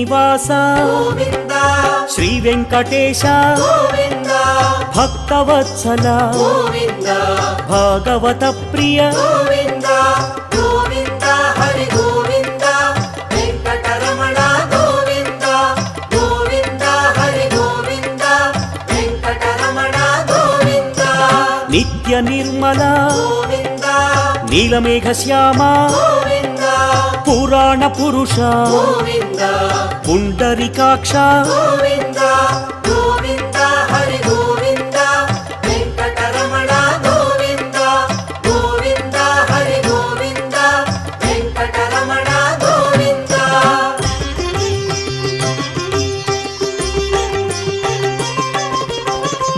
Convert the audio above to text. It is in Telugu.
శ్రీనివాస గోవింద శ్రీ వెంకటేశ గోవింద భక్తవత్సల గోవింద భాగవత ప్రియ గోవింద గోవింద హరి గోవింద వెంకటరమణ గోవింద గోవింద హరి గోవింద వెంకటరమణ గోవింద నిత్య నిర్మల గోవింద నీలమేఘ శ్యామ గోవింద పురాణ పురుష గోవింద పుండరికాక్ష గోవింద గోవింద